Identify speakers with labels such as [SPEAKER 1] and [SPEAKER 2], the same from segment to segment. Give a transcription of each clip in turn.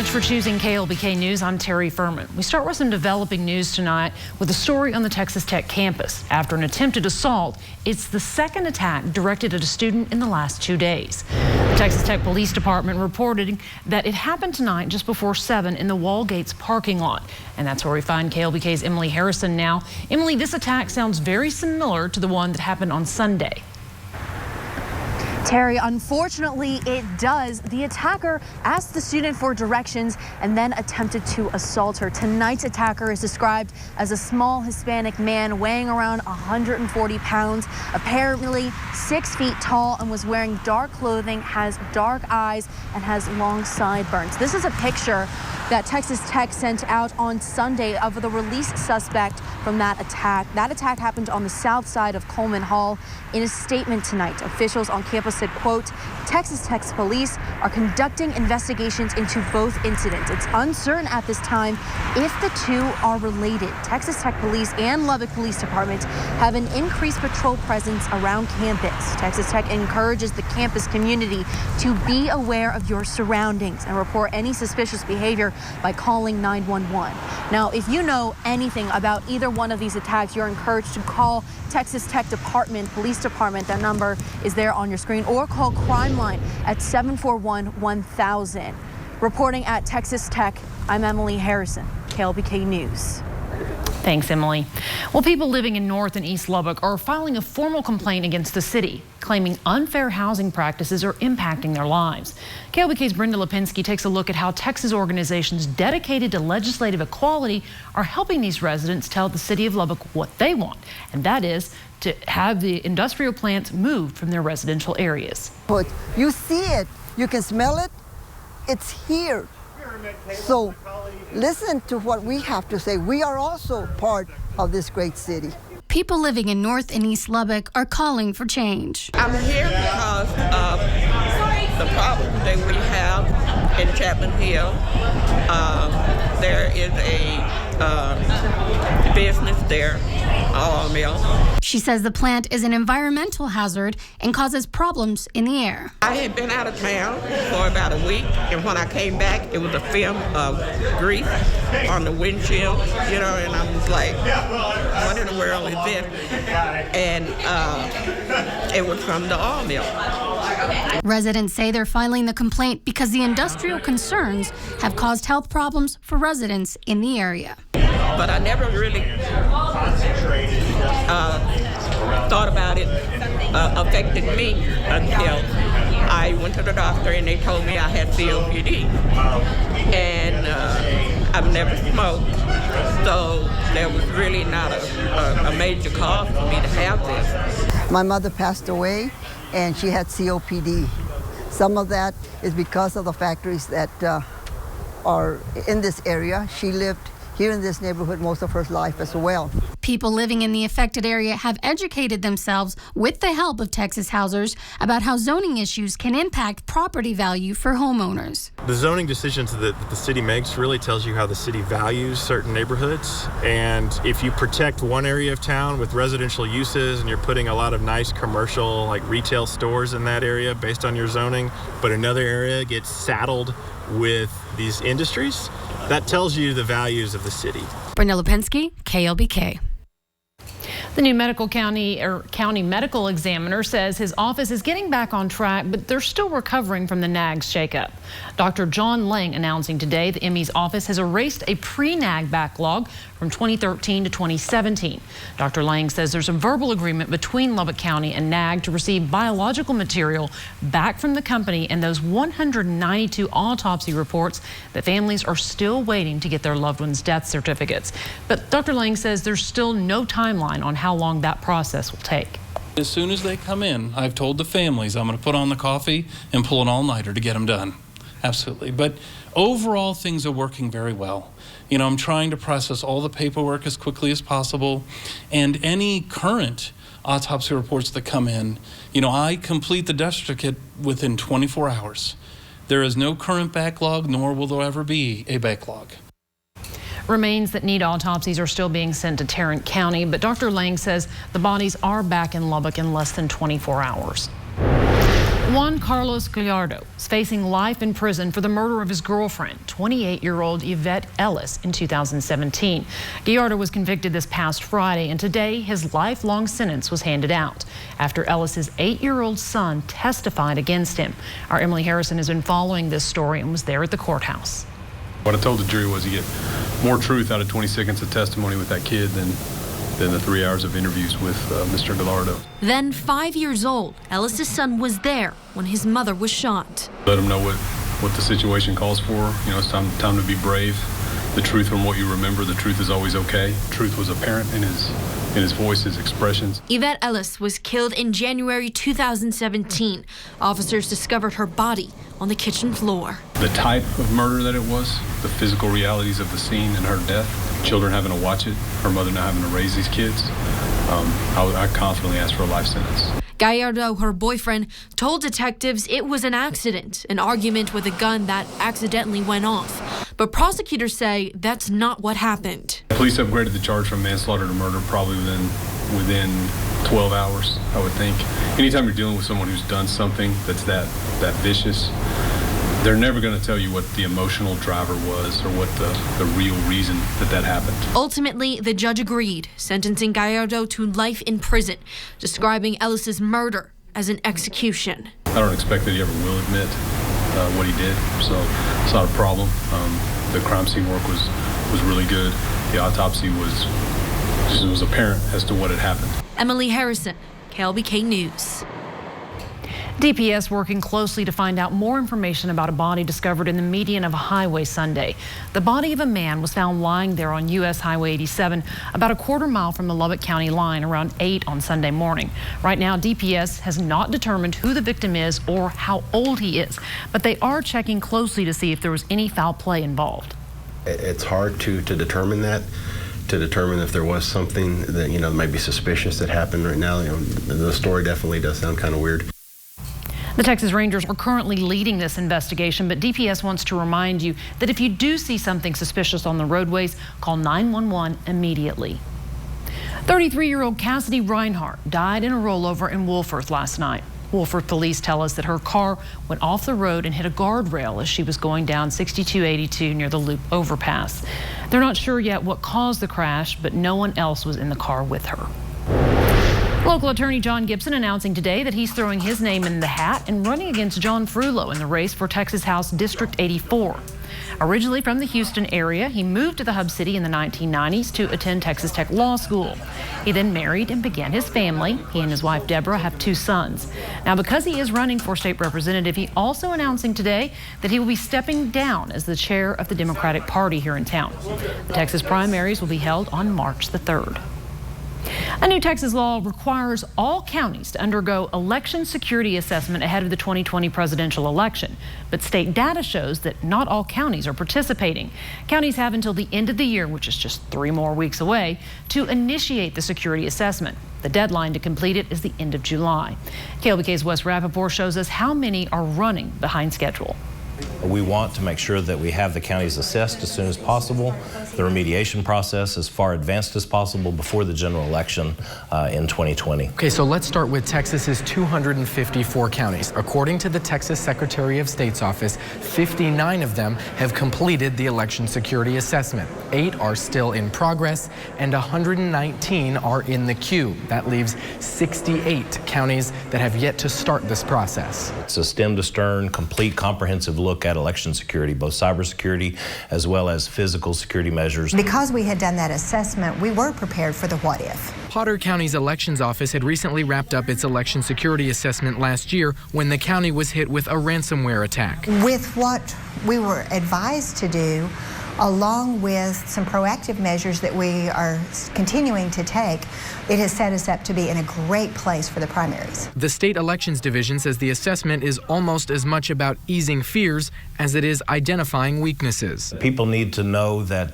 [SPEAKER 1] much for choosing KLBK News. I'm Terry Furman. We start with some developing news tonight with a story on the Texas Tech campus. After an attempted assault, it's the second attack directed at a student in the last 2 days. The Texas Tech Police Department reported that it happened tonight just before 7 in the Wallgates parking lot. And that's where we find KLBK's Emily Harrison now. Emily, this attack sounds very similar to the one that happened on Sunday.
[SPEAKER 2] Terry, unfortunately, it does. The attacker asked the student for directions and then attempted to assault her. Tonight's attacker is described as a small Hispanic man weighing around 140 pounds, apparently 6 feet tall, and was wearing dark clothing, has dark eyes, and has long sideburns. This is a picture that Texas Tech sent out on Sunday of the released suspect from that attack. That attack happened on the south side of Coleman Hall. In a statement tonight, officials on campus said, quote, Texas Tech's police are conducting investigations into both incidents. It's uncertain at this time if the two are related. Texas Tech Police and Lubbock Police Department have an increased patrol presence around campus. Texas Tech encourages the campus community to be aware of your surroundings and report any suspicious behavior by calling 911. Now, if you know anything about either one of these attacks, you're encouraged to call Texas Tech Police Department. That number is there on your screen, or call Crime Line at 741-1000. Reporting at Texas Tech, I'm Emily Harrison, KLBK News.
[SPEAKER 1] Thanks, Emily. Well, people living in North and East Lubbock are filing a formal complaint against the city, claiming unfair housing practices are impacting their lives. KLBK's Brenda Lipinski takes a look at how Texas organizations dedicated to legislative equality are helping these residents tell the city of Lubbock what they want, and that is to have the industrial plants moved from their residential areas.
[SPEAKER 3] But you see it, you can smell it, it's here. So listen to what we have to say. We are also part of this great city.
[SPEAKER 4] People living in North and East Lubbock are calling for change.
[SPEAKER 5] I'm here because of the problem that we have in Chapman Hill. There is a business there, all mill.
[SPEAKER 4] She says the plant is an environmental hazard and causes problems in the air.
[SPEAKER 5] I had been out of town for about a week, and when I came back, it was a film of grease on the windshield, and I was like, what in the world is this? And it was from the oil mill.
[SPEAKER 4] Residents say they're filing the complaint because the industrial concerns have caused health problems for residents in the area.
[SPEAKER 5] But I never really thought about it affecting me until I went to the doctor and they told me I had COPD. And I've never smoked, so there was really not a major cause for me to have this.
[SPEAKER 3] My mother passed away and she had COPD. Some of that is because of the factories that are in this area. She lived here in this neighborhood most of her life as well.
[SPEAKER 4] People living in the affected area have educated themselves with the help of Texas Housers about how zoning issues can impact property value for homeowners.
[SPEAKER 6] The zoning decisions that the city makes really tells you how the city values certain neighborhoods. And if you protect one area of town with residential uses and you're putting a lot of nice commercial like retail stores in that area based on your zoning, but another area gets saddled with these industries, that tells you the values of the city.
[SPEAKER 4] Brenda Lipinski, KLBK.
[SPEAKER 1] The new county medical examiner says his office is getting back on track, but they're still recovering from the NAGS shakeup. Dr. John Lang announcing today the ME's office has erased a pre-NAG backlog from 2013 to 2017. Dr. Lang says there's a verbal agreement between Lubbock County and NAG to receive biological material back from the company and those 192 autopsy reports that families are still waiting to get their loved ones' death certificates. But Dr. Lang says there's still no timeline on how long that process will take.
[SPEAKER 7] As soon as they come in, I've told the families I'm going to put on the coffee and pull an all-nighter to get them done. Absolutely. But overall, things are working very well. I'm trying to process all the paperwork as quickly as possible, and any current autopsy reports that come in, I complete the death certificate within 24 hours. There is no current backlog, nor will there ever be a backlog.
[SPEAKER 1] Remains that need autopsies are still being sent to Tarrant County, but Dr. Lang says the bodies are back in Lubbock in less than 24 hours. Juan Carlos Gallardo is facing life in prison for the murder of his girlfriend, 28-year-old Yvette Ellis, in 2017. Gallardo was convicted this past Friday, and today his lifelong sentence was handed out after Ellis's 8-year-old son testified against him. Our Emily Harrison has been following this story and was there at the courthouse.
[SPEAKER 8] What I told the jury was you get more truth out of 20 seconds of testimony with that kid than the 3 hours of interviews with Mr. Gallardo.
[SPEAKER 9] Then, 5 years old, Ellis's son was there when his mother was shot.
[SPEAKER 8] Let him know what the situation calls for. You know, it's time to be brave. The truth from what you remember, the truth is always okay. Truth was apparent in his voice, his expressions.
[SPEAKER 9] Yvette Ellis was killed in January 2017. Officers discovered her body on the kitchen floor.
[SPEAKER 8] The type of murder that it was, the physical realities of the scene and her death, children having to watch it, her mother not having to raise these kids, I confidently asked for a life sentence.
[SPEAKER 9] Gallardo, her boyfriend, told detectives it was an accident, an argument with a gun that accidentally went off. But prosecutors say that's not what happened.
[SPEAKER 8] Police upgraded the charge from manslaughter to murder probably within 12 hours, I would think. Anytime you're dealing with someone who's done something that's that vicious, they're never going to tell you what the emotional driver was or what the real reason that happened.
[SPEAKER 9] Ultimately, the judge agreed, sentencing Gallardo to life in prison, describing Ellis's murder as an execution.
[SPEAKER 8] I don't expect that he ever will admit what he did, so it's not a problem. The crime scene work was really good. The autopsy was apparent as to what had happened.
[SPEAKER 9] Emily Harrison, KLBK News.
[SPEAKER 1] DPS working closely to find out more information about a body discovered in the median of a highway Sunday. The body of a man was found lying there on U.S. Highway 87, about a quarter mile from the Lubbock County line, around 8 on Sunday morning. Right now, DPS has not determined who the victim is or how old he is, but they are checking closely to see if there was any foul play involved.
[SPEAKER 10] It's hard to determine that. To determine if there was something that, might be suspicious that happened right now. The story definitely does sound kind of weird.
[SPEAKER 1] The Texas Rangers are currently leading this investigation, but DPS wants to remind you that if you do see something suspicious on the roadways, call 911 immediately. 33-year-old Cassidy Reinhardt died in a rollover in Wolford last night. Wolford police tell us that her car went off the road and hit a guardrail as she was going down 6282 near the Loop overpass. They're not sure yet what caused the crash, but no one else was in the car with her. Local attorney John Gibson announcing today that he's throwing his name in the hat and running against John Frullo in the race for Texas House District 84. Originally from the Houston area, he moved to the Hub City in the 1990s to attend Texas Tech Law School. He then married and began his family. He and his wife Deborah have 2 sons. Now, because he is running for state representative, he also announcing today that he will be stepping down as the chair of the Democratic Party here in town. The Texas primaries will be held on March the 3rd. A new Texas law requires all counties to undergo election security assessment ahead of the 2020 presidential election. But state data shows that not all counties are participating. Counties have until the end of the year, which is just 3 more weeks away, to initiate the security assessment. The deadline to complete it is the end of July. KLBK's Wes Rappaport shows us how many are running behind schedule.
[SPEAKER 11] We want to make sure that we have the counties assessed as soon as possible, the remediation process as far advanced as possible before the general election in 2020.
[SPEAKER 12] Okay, so let's start with Texas's 254 counties. According to the Texas Secretary of State's office, 59 of them have completed the election security assessment. 8 are still in progress and 119 are in the queue. That leaves 68 counties that have yet to start this process.
[SPEAKER 11] It's a stem to stern, complete, comprehensive look at election security, both cybersecurity as well as physical security measures.
[SPEAKER 13] Because we had done that assessment, we were prepared for the what if.
[SPEAKER 12] Potter County's elections office had recently wrapped up its election security assessment last year when the county was hit with a ransomware attack.
[SPEAKER 13] With what we were advised to do, along with some proactive measures that we are continuing to take, it has set us up to be in a great place for the primaries.
[SPEAKER 12] The State Elections Division says the assessment is almost as much about easing fears as it is identifying weaknesses.
[SPEAKER 11] People need to know that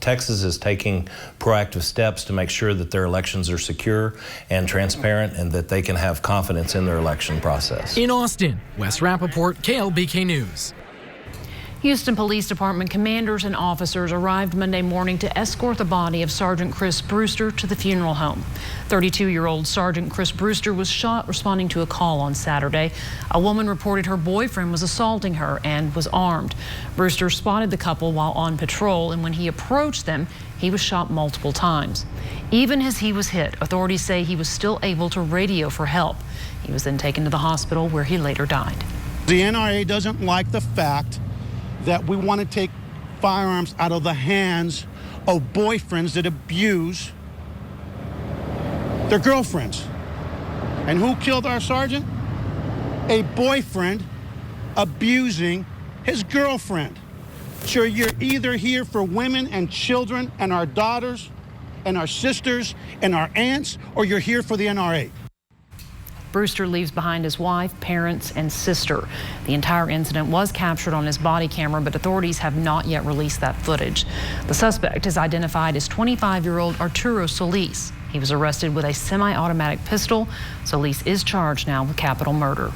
[SPEAKER 11] Texas is taking proactive steps to make sure that their elections are secure and transparent and that they can have confidence in their election process.
[SPEAKER 12] In Austin, Wes Rappaport, KLBK News.
[SPEAKER 1] Houston Police Department commanders and officers arrived Monday morning to escort the body of Sergeant Chris Brewster to the funeral home. 32-year-old Sergeant Chris Brewster was shot responding to a call on Saturday. A woman reported her boyfriend was assaulting her and was armed. Brewster spotted the couple while on patrol, and when he approached them, he was shot multiple times. Even as he was hit, authorities say he was still able to radio for help. He was then taken to the hospital where he later died.
[SPEAKER 14] The NRA doesn't like the fact that we want to take firearms out of the hands of boyfriends that abuse their girlfriends. And who killed our sergeant? A boyfriend abusing his girlfriend. So you're either here for women and children and our daughters and our sisters and our aunts, or you're here for the NRA.
[SPEAKER 1] Brewster leaves behind his wife, parents, and sister. The entire incident was captured on his body camera, but authorities have not yet released that footage. The suspect is identified as 25-year-old Arturo Solis. He was arrested with a semi-automatic pistol. Solis is charged now with capital murder.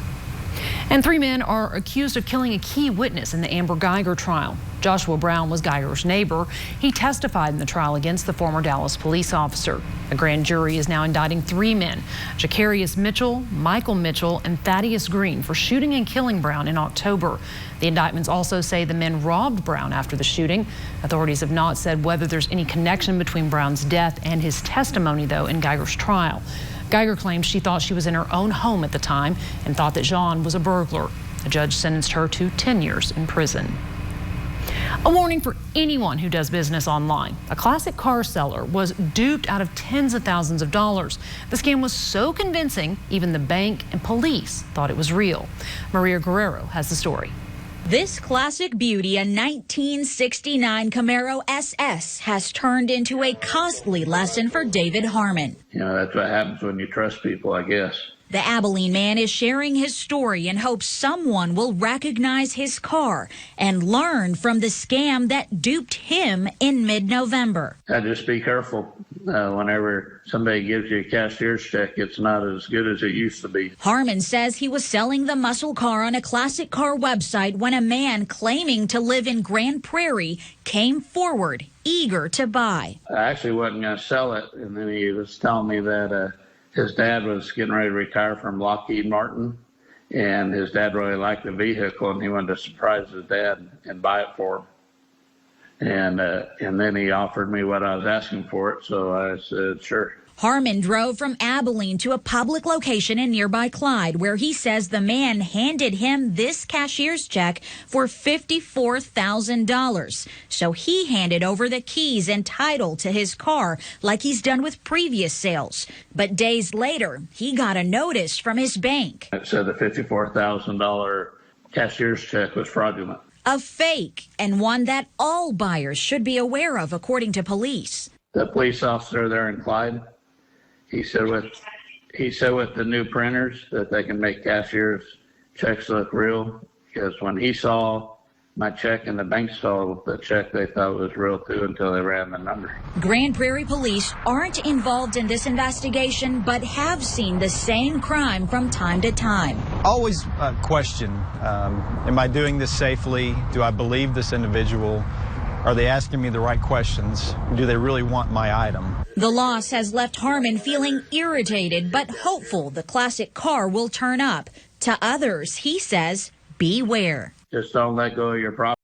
[SPEAKER 1] And 3 men are accused of killing a key witness in the Amber Geiger trial. Joshua Brown was Geiger's neighbor. He testified in the trial against the former Dallas police officer. The grand jury is now indicting 3 men, Jacarius Mitchell, Michael Mitchell, and Thaddeus Green, for shooting and killing Brown in October. The indictments also say the men robbed Brown after the shooting. Authorities have not said whether there's any connection between Brown's death and his testimony, though, in Geiger's trial. Geiger claims she thought she was in her own home at the time and thought that Jean was a burglar. The judge sentenced her to 10 years in prison. A warning for anyone who does business online. A classic car seller was duped out of tens of thousands of dollars. The scam was so convincing, even the bank and police thought it was real. Maria Guerrero has the story.
[SPEAKER 15] This classic beauty, a 1969 Camaro SS, has turned into a costly lesson for David Harmon.
[SPEAKER 16] You know, that's what happens when you trust people, I guess.
[SPEAKER 15] The Abilene man is sharing his story in hopes someone will recognize his car and learn from the scam that duped him in mid-November.
[SPEAKER 16] Just be careful. Whenever somebody gives you a cashier's check, it's not as good as it used to be.
[SPEAKER 15] Harmon says he was selling the muscle car on a classic car website when a man claiming to live in Grand Prairie came forward, eager to buy.
[SPEAKER 16] I actually wasn't going to sell it, and then he was telling me that his dad was getting ready to retire from Lockheed Martin, and his dad really liked the vehicle, and he wanted to surprise his dad and buy it for him. And then he offered me what I was asking for it, so I said, sure.
[SPEAKER 15] Harmon drove from Abilene to a public location in nearby Clyde, where he says the man handed him this cashier's check for $54,000. So he handed over the keys and title to his car like he's done with previous sales. But days later, he got a notice from his bank.
[SPEAKER 16] It said the $54,000 cashier's check was fraudulent.
[SPEAKER 15] A fake, and one that all buyers should be aware of, according to police.
[SPEAKER 16] The police officer there in Clyde, he said with the new printers that they can make cashier's checks look real, because when he saw my check and the bank saw the check, they thought it was real too until they ran the number.
[SPEAKER 15] Grand Prairie police aren't involved in this investigation, but have seen the same crime from time to time.
[SPEAKER 17] Always question, am I doing this safely? Do I believe this individual? Are they asking me the right questions? Do they really want my item?
[SPEAKER 15] The loss has left Harmon feeling irritated, but hopeful the classic car will turn up. To others, he says, beware.
[SPEAKER 16] Just don't let go of your property.